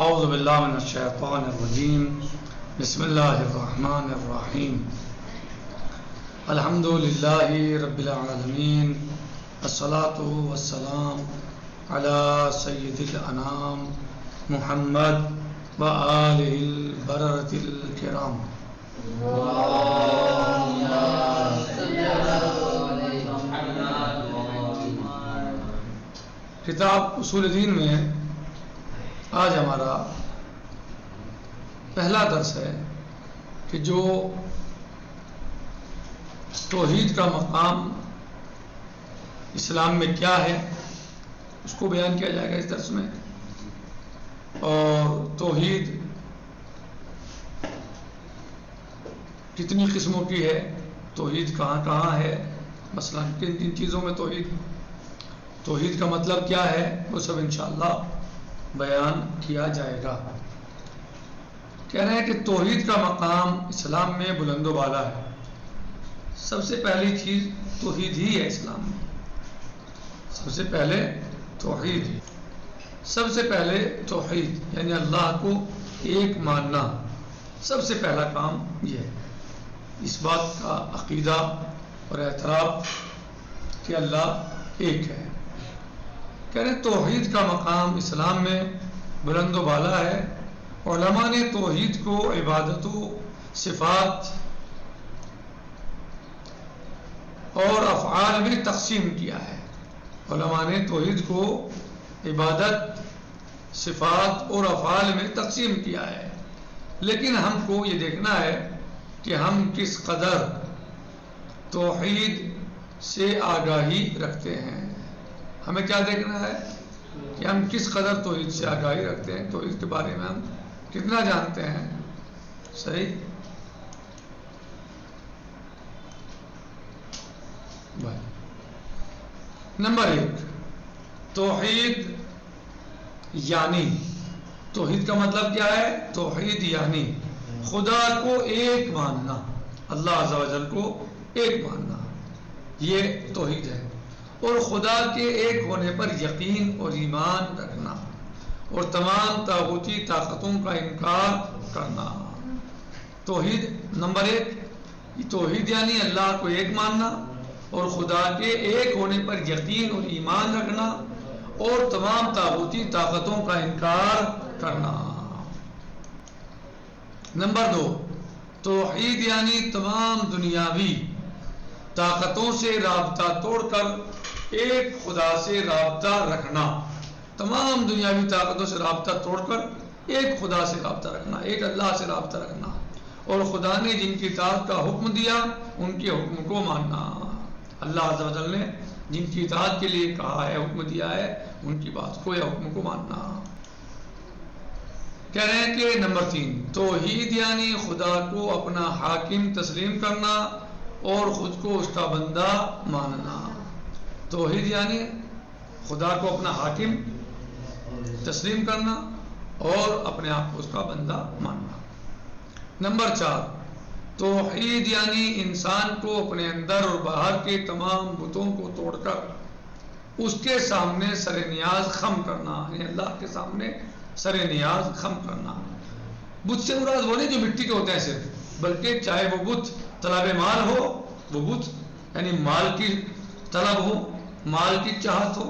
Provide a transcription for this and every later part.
اعوذ باللہ من الشیطان الرجیم بسم اللہ الرحمن الرحیم الحمد للہ رب العالمین الصلاۃ والسلام علی سید الانام محمد وآلہ البررۃ الکرام. کتاب اصول دین میں آج ہمارا پہلا درس ہے کہ جو توحید کا مقام اسلام میں کیا ہے اس کو بیان کیا جائے گا اس درس میں. اور توحید کتنی قسموں کی ہے, توحید کہاں کہاں ہے, مثلا کن کن چیزوں میں توحید کا مطلب کیا ہے, وہ سب انشاءاللہ بیان کیا جائے گا. کہہ رہے ہیں کہ توحید کا مقام اسلام میں بلند و بالا ہے. سب سے پہلی چیز توحید ہی ہے اسلام میں. سب سے پہلے توحید, سب سے پہلے توحید یعنی اللہ کو ایک ماننا. سب سے پہلا کام یہ ہے, اس بات کا عقیدہ اور اعتراف کہ اللہ ایک ہے. کہہ رہے توحید کا مقام اسلام میں بلند و بالا ہے. علماء نے توحید کو عبادت و صفات اور افعال میں تقسیم کیا ہے. علماء نے توحید کو عبادت, صفات اور افعال میں تقسیم کیا ہے. لیکن ہم کو یہ دیکھنا ہے کہ ہم کس قدر توحید سے آگاہی رکھتے ہیں. ہمیں کیا دیکھنا ہے کہ ہم کس قدر توحید سے آگاہی رکھتے ہیں, توحید کے بارے میں ہم کتنا جانتے ہیں. صحیح. نمبر 1, توحید یعنی, توحید کا مطلب کیا ہے؟ توحید یعنی خدا کو ایک ماننا, اللہ عز و جل کو ایک ماننا, یہ توحید ہے. اور خدا کے ایک ہونے پر یقین اور ایمان رکھنا اور تمام طاغوتی طاقتوں کا انکار کرنا. توحید نمبر 1, توحید یعنی اللہ کو ایک ماننا اور خدا کے ایک ہونے پر یقین اور ایمان رکھنا اور تمام طاغوتی طاقتوں کا انکار کرنا. نمبر 2, توحید یعنی تمام دنیاوی طاقتوں سے رابطہ توڑ کر ایک خدا سے رابطہ رکھنا. تمام دنیاوی طاقتوں سے رابطہ توڑ کر ایک خدا سے رابطہ رکھنا, ایک اللہ سے رابطہ رکھنا. اور خدا نے جن کی اطاعت کا حکم دیا ان کے حکم کو ماننا. اللہ عز و جل نے جن کی اطاعت کے لیے کہا ہے, حکم دیا ہے, ان کی بات کو یا حکم کو ماننا. کہہ رہے ہیں کہ نمبر 3, توحید یعنی خدا کو اپنا حاکم تسلیم کرنا اور خود کو اس کا بندہ ماننا. توحید یعنی خدا کو اپنا حاکم تسلیم کرنا اور اپنے آپ کو اس کا بندہ ماننا. نمبر 4, توحید یعنی انسان کو اپنے اندر اور باہر کے تمام بتوں کو توڑ کر اس کے سامنے سر نیاز خم کرنا, یعنی اللہ کے سامنے سر نیاز خم کرنا. بت سے مراد وہ نہیں جو مٹی کے ہوتے ہیں صرف, بلکہ چاہے وہ بت طلب مال ہو, وہ بت یعنی مال کی طلب ہو, مال کی چاہت ہو,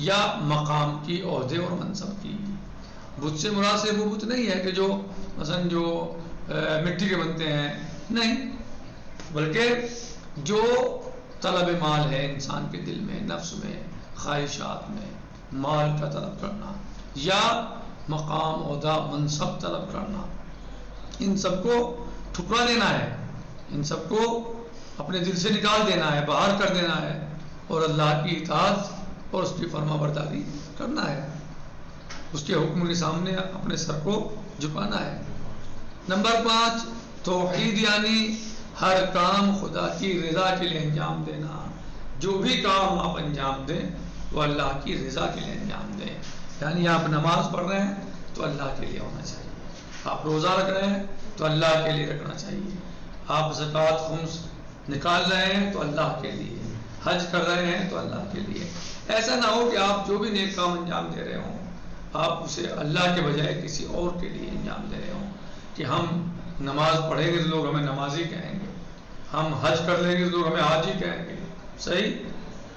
یا مقام کی, عہدے اور منصب کی. بت سے مراد سے وہ بت نہیں ہے کہ جو مثلا جو مٹی کے بنتے ہیں, نہیں, بلکہ جو طلب مال ہے انسان کے دل میں, نفس میں, خواہشات میں, مال کا طلب کرنا یا مقام, عہدہ, منصب طلب کرنا, ان سب کو ٹھکرا دینا ہے, ان سب کو اپنے دل سے نکال دینا ہے, باہر کر دینا ہے اور اللہ کی اطاعت اور اس کی فرما برداری کرنا ہے. اس کے حکم کے سامنے اپنے سر کو جھکانا ہے. نمبر 5, توحید یعنی ہر کام خدا کی رضا کے لیے انجام دینا. جو بھی کام آپ انجام دیں وہ اللہ کی رضا کے لیے انجام دیں. یعنی آپ نماز پڑھ رہے ہیں تو اللہ کے لیے ہونا چاہیے, آپ روزہ رکھ رہے ہیں تو اللہ کے لیے رکھنا چاہیے, آپ زکوٰۃ خمس نکال رہے ہیں تو اللہ کے لیے, حج کر رہے ہیں تو اللہ کے لیے. ایسا نہ ہو کہ آپ جو بھی نیک کام انجام دے رہے ہوں آپ اسے اللہ کے بجائے کسی اور کے لیے انجام دے رہے ہوں کہ ہم نماز پڑھیں گے تو لوگ ہمیں نمازی کہیں گے، ہم حج کر لیں گے تو لوگ ہمیں حاجی کہیں گے، صحیح،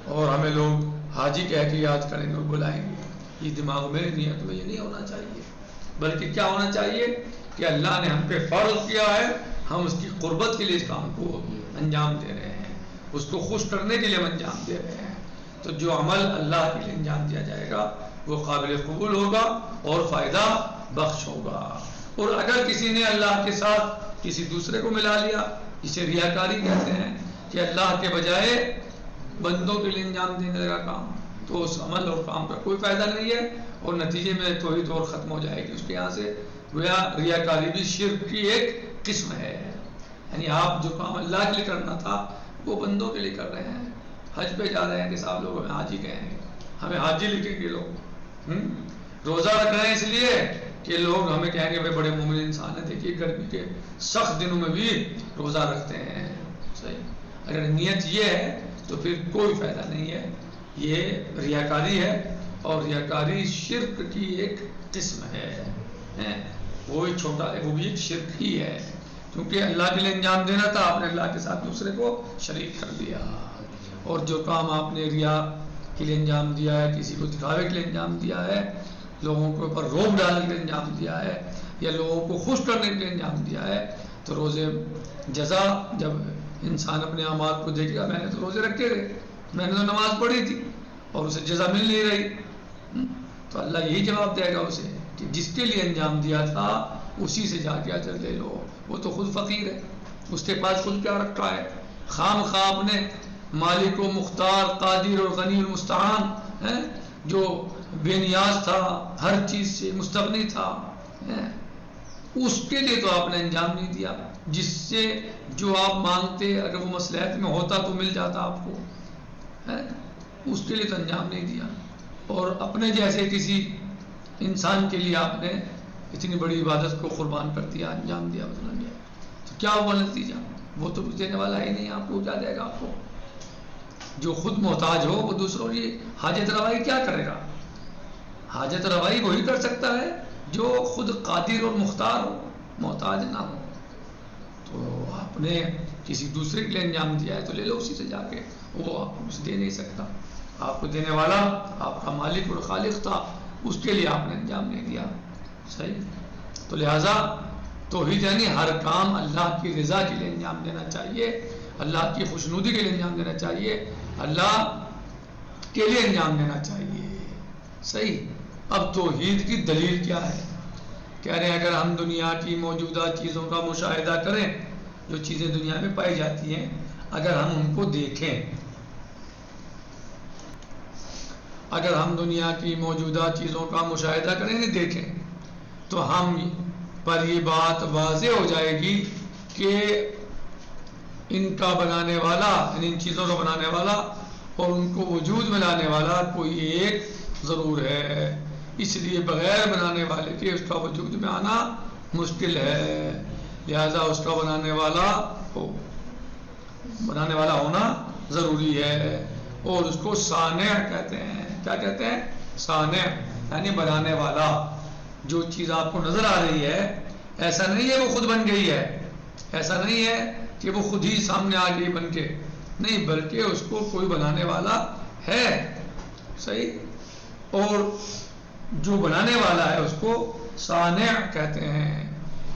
اور ہمیں لوگ حاجی کہہ کے یاد کریں گے اور بلائیں گے. یہ دماغ میں نیت میں یہ نہیں ہونا چاہیے، بلکہ کیا ہونا چاہیے کہ اللہ نے ہم پہ فرض کیا ہے، ہم اس کی قربت کے لیے اس کام کو انجام دے رہے ہیں، اس کو خوش کرنے کے لیے ہم انجام دے رہے ہیں. تو جو عمل اللہ کے لیے انجام دیا جائے گا وہ قابل قبول ہوگا اور فائدہ بخش ہوگا. اور اگر کسی نے اللہ کے ساتھ کسی دوسرے کو ملا لیا، جسے ریاکاری کہتے ہیں کہ اللہ کے بجائے بندوں کے لیے انجام دینے کا کام، تو اس عمل اور کام کا کوئی فائدہ نہیں ہے، اور نتیجے میں توحید اور ختم ہو جائے گی اس کے یہاں سے. گویا ریاکاری بھی شرک کی ایک قسم ہے، یعنی آپ جو کام اللہ کے لیے کرنا تھا وہ بندوں کے لیے کر رہے ہیں. حج پہ جا رہے ہیں کہ صاحب لوگ ہمیں حاجی کہیں گے، ہمیں حاجی لکھیں گے لوگ. روزہ رکھ رہے ہیں اس لیے کہ لوگ ہمیں کہیں گے بھائی بڑے مومن انسان ہیں، دیکھیے گرمی کے سخت دنوں میں بھی روزہ رکھتے ہیں. صحیح، اگر نیت یہ ہے تو پھر کوئی فائدہ نہیں ہے، یہ ریاکاری ہے، اور ریاکاری شرک کی ایک قسم ہے. وہ چھوٹا ہے، وہ بھی ایک شرک ہی ہے، کیونکہ اللہ کے لیے انجام دینا تھا، آپ نے اللہ کے ساتھ دوسرے کو شریک کر دیا. اور جو کام آپ نے ریا کے لیے انجام دیا ہے، کسی کو دکھاوے کے لیے انجام دیا ہے، لوگوں کے اوپر روب ڈالنے کے لیے انجام دیا ہے، یا لوگوں کو خوش کرنے کے لیے انجام دیا ہے، تو روزے جزا جب انسان اپنے اعمال کو دیکھے گا، میں نے تو روزے رکھے تھے، میں نے تو نماز پڑھی تھی اور اسے جزا مل نہیں رہی، تو اللہ یہی جواب دے گا اسے کہ جس کے لیے انجام دیا تھا اسی سے جا کے اجر لے لو. وہ تو خود فقیر ہے، اس کے پاس خود کیا رکھا ہے؟ خام خواہ اپنے مالک و مختار قادر اور غنی المستعان، جو بے نیاز تھا، ہر چیز سے مستغنی تھا، اس کے لیے تو آپ نے انجام نہیں دیا. جس سے جو آپ مانگتے اگر وہ مصلحت میں ہوتا تو مل جاتا آپ کو، اس کے لیے تو انجام نہیں دیا. اور اپنے جیسے کسی انسان کے لیے آپ نے اتنی بڑی عبادت کو قربان کر دیا، انجام دیا، بدل گیا، تو کیا ہوا نتیجہ؟ وہ تو کچھ دینے والا ہی نہیں، آپ کو کیا دے گا؟ آپ کو جو خود محتاج ہو وہ دوسروں کی حاجت روائی کیا کرے گا؟ حاجت روائی وہی کر سکتا ہے جو خود قادر اور مختار ہو، محتاج نہ ہو. تو آپ نے کسی دوسرے کے لیے انجام دیا ہے تو لے لو اسی سے جا کے، وہ آپ کو کچھ دے نہیں سکتا. آپ کو دینے والا آپ کا مالک اور خالق تھا، اس کے لیے آپ نے انجام نہیں دیا. صحیح، تو لہٰذا توحید یعنی ہر کام اللہ کی رضا کے لیے انجام دینا چاہیے، اللہ کی خوشنودی کے لیے انجام دینا چاہیے، اللہ کے لیے انجام دینا چاہیے. صحیح. اب توحید کی دلیل کیا ہے؟ کہہ رہے ہیں اگر ہم دنیا کی موجودہ چیزوں کا مشاہدہ کریں، جو چیزیں دنیا میں پائی جاتی ہیں، اگر ہم ان کو دیکھیں، اگر ہم دنیا کی موجودہ چیزوں کا مشاہدہ کریں، نہیں دیکھیں، تو ہم پر یہ بات واضح ہو جائے گی کہ ان کا بنانے والا، ان چیزوں کا بنانے والا اور ان کو وجود میں لانے والا کوئی ایک ضرور ہے. اس لیے بغیر بنانے والے کے اس کا وجود میں آنا مشکل ہے، لہذا اس کا بنانے والا ہونا ضروری ہے. اور اس کو صانع کہتے ہیں. کیا کہتے ہیں؟ صانع، یعنی بنانے والا. جو چیز آپ کو نظر آ رہی ہے، ایسا نہیں ہے وہ خود بن گئی ہے، ایسا نہیں ہے کہ وہ خود ہی سامنے آ گئی بن کے، نہیں، بلکہ اس کو کوئی بنانے والا ہے. صحیح. اور جو بنانے والا ہے اس کو صانع کہتے ہیں.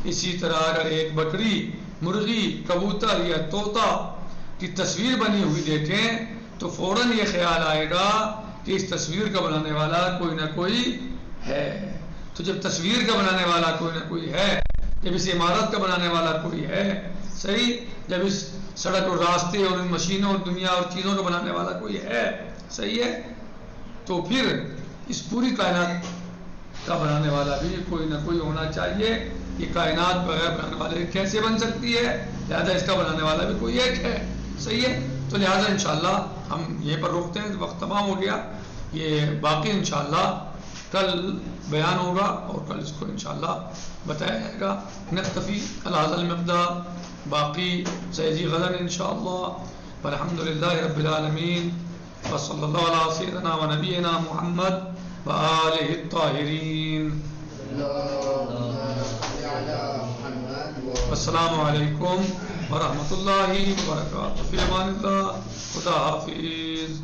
اسی طرح اگر ایک بکری، مرغی، کبوتر یا طوطا کی تصویر بنی ہوئی دیکھیں تو فوراً یہ خیال آئے گا کہ اس تصویر کا بنانے والا کوئی نہ کوئی ہے. تو جب تصویر کا بنانے والا کوئی نہ کوئی ہے، جب اس عمارت کا بنانے والا کوئی ہے، صحیح، جب اس سڑک اور راستے اور ان مشینوں اور دنیا اور چیزوں کا بنانے والا کوئی ہے، صحیح ہے، تو پھر اس پوری کائنات کا بنانے والا بھی کوئی نہ کوئی ہونا چاہیے. یہ کائنات بغیر بنانے والے کیسے بن سکتی ہے؟ لہذا اس کا بنانے والا بھی کوئی ایک ہے. صحیح ہے. تو لہذا انشاءاللہ ہم یہیں پر روکتے ہیں، وقت تمام ہو گیا. یہ باقی انشاءاللہ کل بیان ہوگا اور کل اس کو انشاءاللہ بتایا جائے گا. نکتفی الحاظ المقدار، باقی سیجی غدن انشاءاللہ. والحمد للہ رب العالمین، وصلی اللہ علیہ سیدنا و نبینا محمد وآلہ الطاہرین. السلام علیکم ورحمۃ اللہ وبرکاتہ. فی امان اللہ. خدا حافظ.